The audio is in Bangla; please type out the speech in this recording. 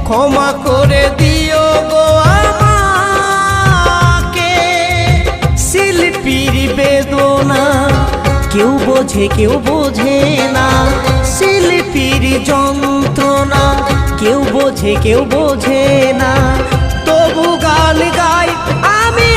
ক্ষমা করে দিও গো আমাকে। শিল্পীর বেদনা কেউ বোঝে না, শিল্পীর যন্ত্রণা কেউ বোঝে না। তবু গান গাই আমি